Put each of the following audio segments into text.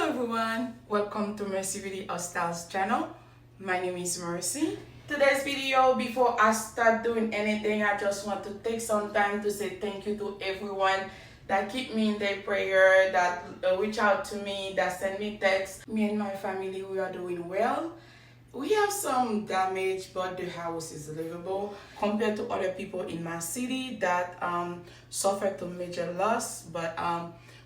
Hello everyone, welcome to Mercy Really Styles channel. My name is Mercy. Today's video, before I start doing anything, I just want to take some time to say thank you to everyone that keep me in their prayer, that reach out to me, that send me texts. Me and my family, we are doing well. We have some damage, but the house is livable compared to other people in my city that suffered a major loss, but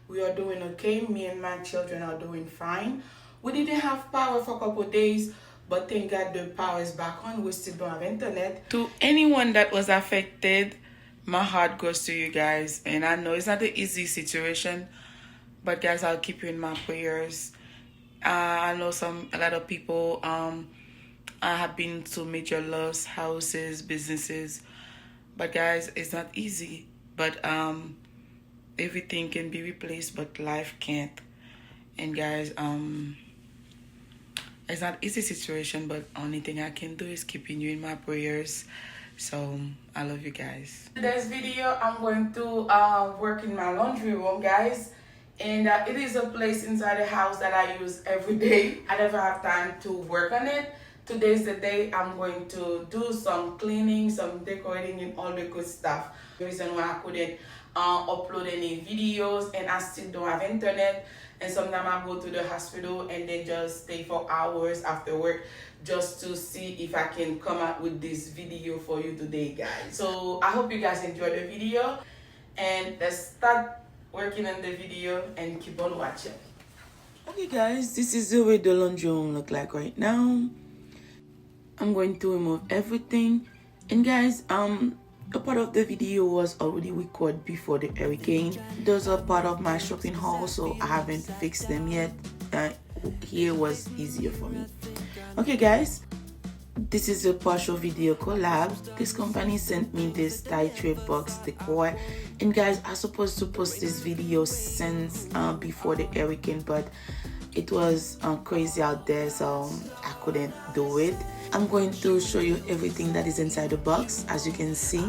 we are doing okay. Me and my children are doing fine. We didn't have power for a couple of days, but thank God the power is back on. We still don't have internet. To anyone that was affected, my heart goes to you guys. And I know it's not an easy situation, but guys, I'll keep you in my prayers. I know a lot of people I have been to major loss, houses, businesses. But guys, it's not easy. But everything can be replaced, but life can't. And guys, it's not easy situation, but only thing I can do is keeping you in my prayers. So I love you guys. Today's video, I'm going to work in my laundry room, guys. And it is a place inside the house that I use every day. I never have time to work on it. Today's the day I'm going to do some cleaning, some decorating, and all the good stuff. The reason why I couldn't upload any videos, and I still don't have internet. And sometimes I go to the hospital and then just stay for hours after work just to see if I can come out with this video for you today, guys. So I hope you guys enjoy the video, and let's start working on the video and keep on watching. Okay guys, this is the way the laundry room look like right now. I'm going to remove everything, and guys, a part of the video was already recorded before the hurricane. Those are part of my shopping haul, so I haven't fixed them yet. Here was easier for me. Okay guys, this is a partial video collab. This company sent me this Thrift box Decor, and guys, I was supposed to post this video since before the hurricane, but it was crazy out there, so I couldn't do it. I'm going to show you everything that is inside the box. As you can see,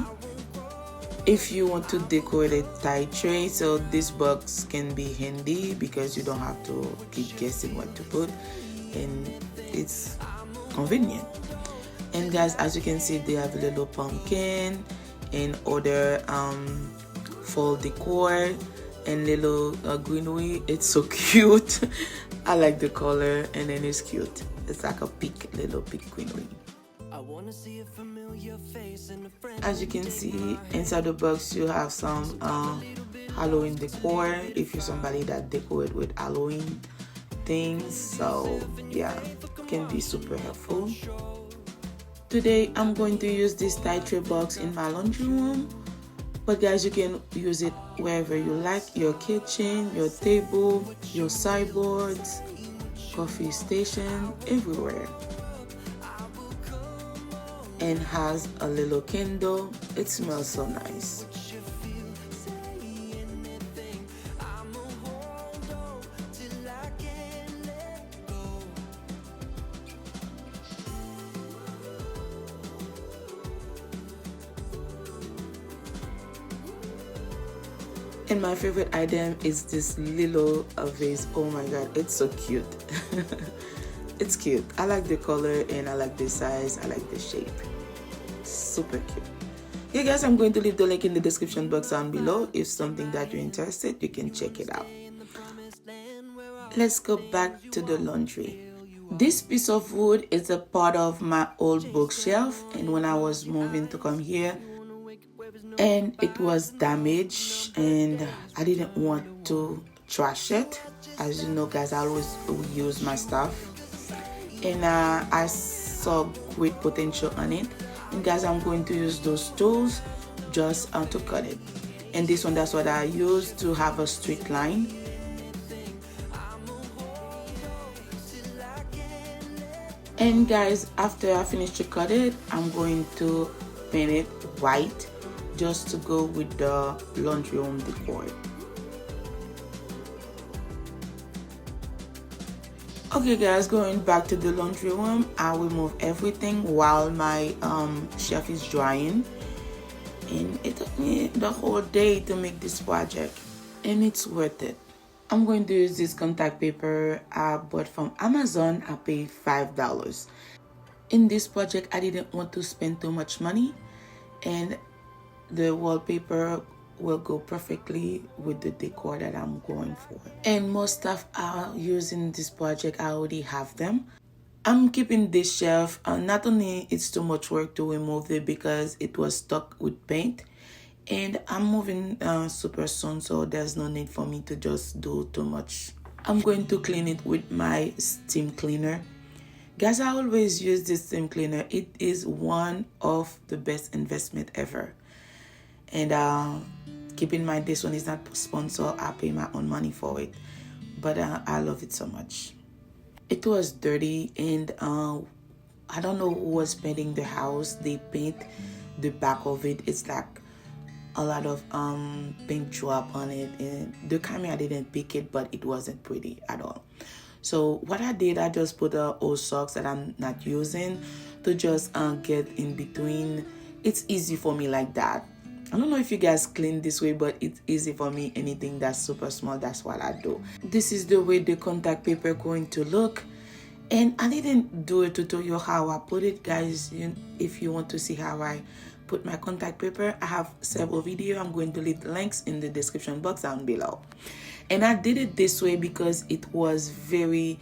if you want to decorate a tie tray, so this box can be handy because you don't have to keep guessing what to put, and it's convenient. And guys, as you can see, they have a little pumpkin and other fall decor and little greenery. It's so cute. I like the color, and then it's cute. It's like a little pink greenery. As you can see, inside the box you have some Halloween decor if you're somebody that decorate with Halloween things. So yeah, it can be super helpful. Today I'm going to use this Thrift box in my laundry room, but guys, you can use it wherever you like, your kitchen, your table, your sideboards, coffee station, everywhere. And has a little candle. It smells so nice. And my favorite item is this little vase. Oh my god, it's so cute. It's cute. I like the color, and I like the size. I like the shape. Super cute. Okay guys, I'm going to leave the link in the description box down below. If something that you're interested, you can check it out. Let's go back to the laundry. This piece of wood is a part of my old bookshelf, and when I was moving to come here, and it was damaged, and I didn't want to trash it. As you know guys, I always use my stuff, and I saw great potential on it. And guys, I'm going to use those tools just to cut it. And this one, that's what I use to have a straight line. And guys, after I finish to cut it, I'm going to paint it white just to go with the laundry room decor. Okay guys, going back to the laundry room, I will remove everything while my shelf is drying. And it took me the whole day to make this project, and it's worth it. I'm going to use this contact paper I bought from Amazon. I paid $5. In this project, I didn't want to spend too much money, and the wallpaper will go perfectly with the decor that I'm going for. And most stuff I use in this project, I already have them. I'm keeping this shelf. Not only it's too much work to remove it because it was stuck with paint, and I'm moving super soon, so there's no need for me to just do too much. I'm going to clean it with my steam cleaner. Guys, I always use this steam cleaner. It is one of the best investment ever. And keep in mind, this one is not sponsored. I pay my own money for it, but I love it so much. It was dirty, and I don't know who was painting the house. They paint the back of it. It's like a lot of paint drop on it, and the camera didn't pick it, but it wasn't pretty at all. So what I did, I just put old socks that I'm not using to just get in between. It's easy for me like that. I don't know if you guys clean this way, but it's easy for me. Anything that's super small, that's what I do. This is the way the contact paper going to look. And I didn't do a tutorial how I put it, guys. If you want to see how I put my contact paper, I have several videos. I'm going to leave the links in the description box down below. And I did it this way because it was very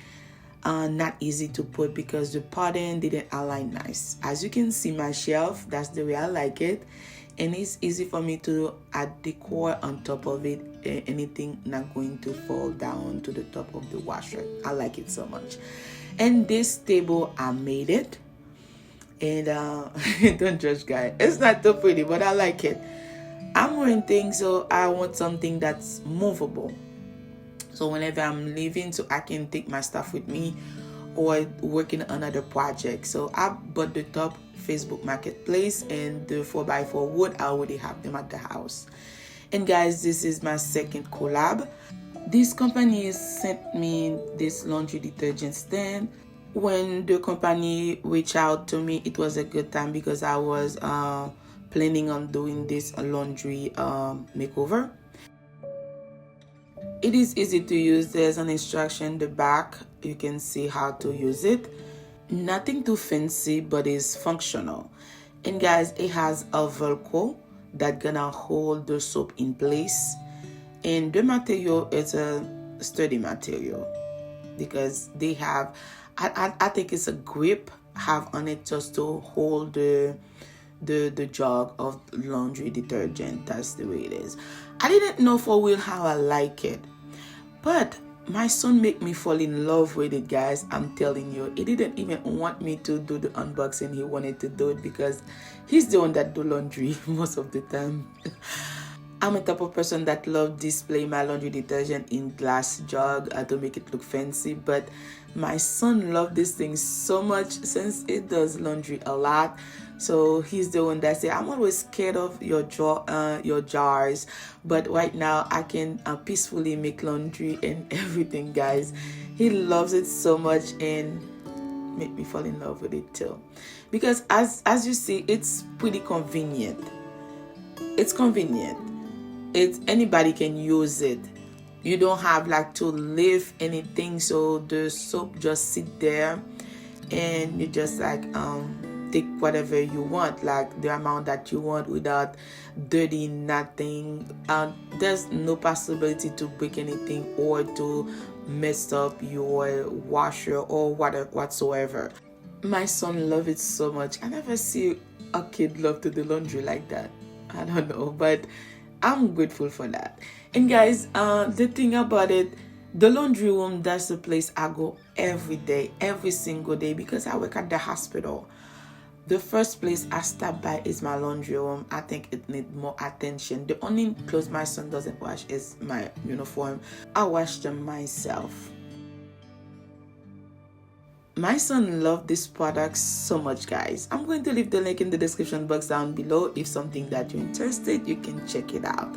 not easy to put, because the pattern didn't align nice. As you can see, my shelf, that's the way I like it. And it's easy for me to add decor on top of it. Anything not going to fall down to the top of the washer. I like it so much. And this table, I made it. And don't judge, guys. It's not too pretty, but I like it. I'm wearing things, so I want something that's movable. So whenever I'm leaving, so I can take my stuff with me or working on another project. So I bought the top Facebook Marketplace, and the 4x4 wood, I already have them at the house. And guys, this is my second collab. This company sent me this laundry detergent stand. When the company reached out to me, it was a good time because I was planning on doing this laundry makeover. It is easy to use. There's an instruction in the back. You can see how to use it. Nothing too fancy, but it's functional. And guys, it has a Velcro that gonna hold the soap in place. And the material is a sturdy material because they have, I think it's a grip have on it just to hold the jug of laundry detergent. That's the way it is. I didn't know for real how I like it, but my son made me fall in love with it, guys. I'm telling you, he didn't even want me to do the unboxing. He wanted to do it because he's the one that do laundry most of the time. I'm a type of person that love display my laundry detergent in glass jug to make it look fancy, but my son loved this thing so much since it does laundry a lot. So he's the one that say, I'm always scared of your jars, but right now I can peacefully make laundry and everything, guys. He loves it so much and made me fall in love with it too, because as you see, it's pretty convenient. It's convenient. It's anybody can use it. You don't have like to lift anything, so the soap just sit there and you just like take whatever you want, like the amount that you want, without dirty nothing. There's no possibility to break anything or to mess up your washer or whatsoever. My son loves it so much. I never see a kid love to do laundry like that. I don't know, but I'm grateful for that. And guys, the thing about it, the laundry room, that's the place I go every day, every single day, because I work at the hospital. The first place I stop by is my laundry room. I think it needs more attention. The only clothes my son doesn't wash is my uniform. I wash them myself. My son loved this product so much, guys. I'm going to leave the link in the description box down below. If something that you're interested, you can check it out.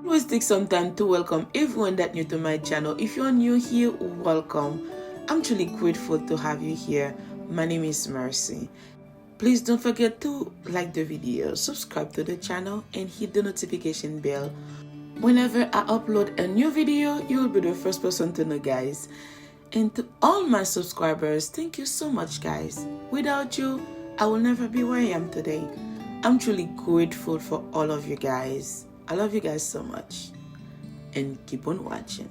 Always take some time to welcome everyone that new to my channel. If you're new here, welcome. I'm truly grateful to have you here. My name is Mercy. Please don't forget to like the video, subscribe to the channel, and hit the notification bell. Whenever I upload a new video, you will be the first person to know, guys. And to all my subscribers, thank you so much, guys. Without you, I will never be where I am today. I'm truly grateful for all of you guys. I love you guys so much. And keep on watching.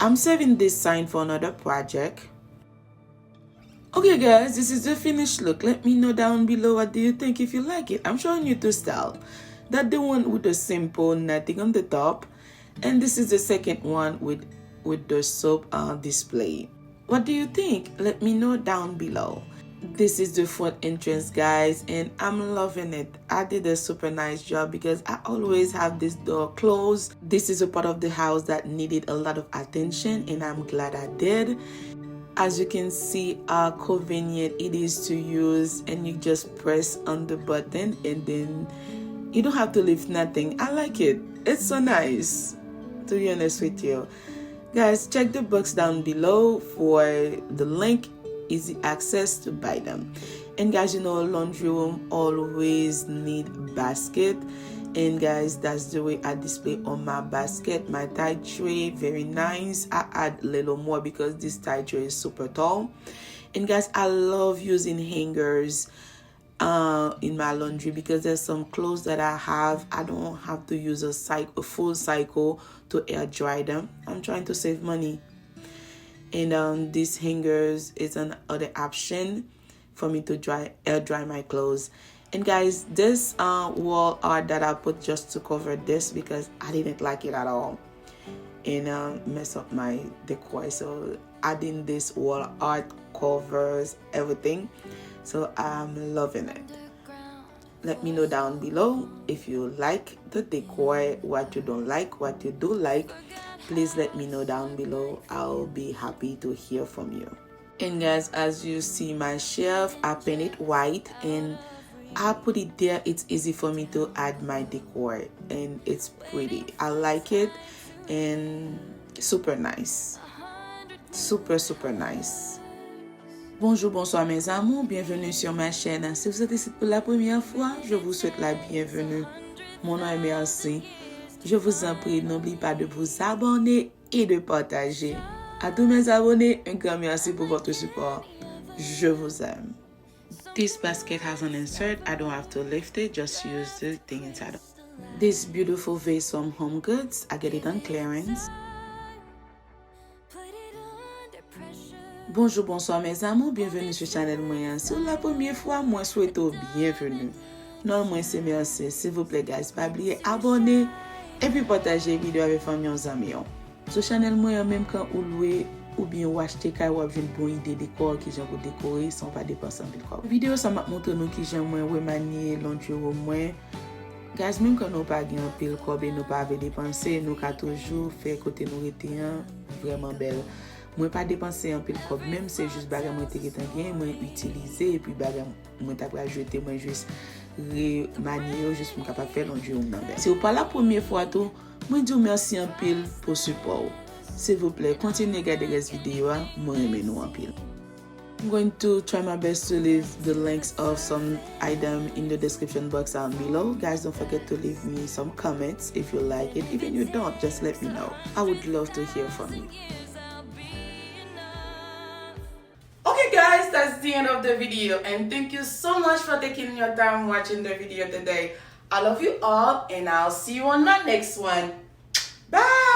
I'm saving this sign for another project. Okay guys, this is the finished look. Let me know down below what do you think if you like it. I'm showing you two styles. That the one with the simple netting on the top, and this is the second one with the soap display. What do you think? Let me know down below. This is the front entrance, guys, and I'm loving it. I did a super nice job because I always have this door closed. This is a part of the house that needed a lot of attention, and I'm glad I did. As you can see how convenient it is to use, and you just press on the button and then you don't have to lift nothing. I like it. It's so nice, to be honest with you. Guys, check the box down below for the link, easy access to buy them. And guys, you know, laundry room always need basket. And guys, that's the way I display on my basket. My tie tray, very nice. I add a little more because this tie tray is super tall. And guys, I love using hangers in my laundry because there's some clothes that I don't have to use a full cycle to air dry them. I'm trying to save money. And these hangers is another option for me to air dry my clothes. And guys, this wall art that I put just to cover this because I didn't like it at all and mess up my decor. So adding this wall art covers everything. So I'm loving it. Let me know down below if you like the decor, what you don't like, what you do like. Please let me know down below. I'll be happy to hear from you. And guys, as you see my shelf, I paint it white and I put it there. It's easy for me to add my decor and it's pretty. I like it and super nice. Super nice. Bonjour, bonsoir mes amours, bienvenue sur ma chaîne. Si vous êtes ici pour la première fois, je vous souhaite la bienvenue. Mon nom est Merci. Je vous en prie, n'oubliez pas de vous abonner et de partager. À tous mes abonnés, un grand merci pour votre support. Je vous aime. This basket has an insert. I don't have to lift it, just use the thing inside. This beautiful vase from Home Goods, I get it on clearance. Bonjour, bonsoir mes amours, bienvenue sur channel moi. Si c'est la première fois, moi souhaite bienvenue. Non, moi c'est merci. S'il vous plaît, guys, pas oublier abonner et puis partager vidéo avec famille et amis. Sur channel moi, même quand vous louez ou bien ou acheter quand vous avez une bonne idée décor qui j'aime pour décorer sans pas dépenser un peu de quoi. Vidéo ça m'a montré nous qui j'aime moins remanier laundry room moins. Guys, même quand nous pas gain pile corbe et nous pas avec dépenser, nous ca toujours faire côté nous était vraiment belle. Moi pas dépenser un pile corbe même c'est juste bagarre moi était bien moi utiliser et puis bagarre moi t'a pas jeter moi juste remanier juste pour capable faire laundry room. Si vous pas la première fois tout, moi dis merci un pile pour support. S'il vous plaît, continuez à regarder les vidéos. Moi, j'aime en pile. I'm going to try my best to leave the links of some item in the description box down below. Guys, don't forget to leave me some comments if you like it. Even if you don't, just let me know. I would love to hear from you. Okay guys, that's the end of the video. And thank you so much for taking your time watching the video today. I love you all and I'll see you on my next one. Bye!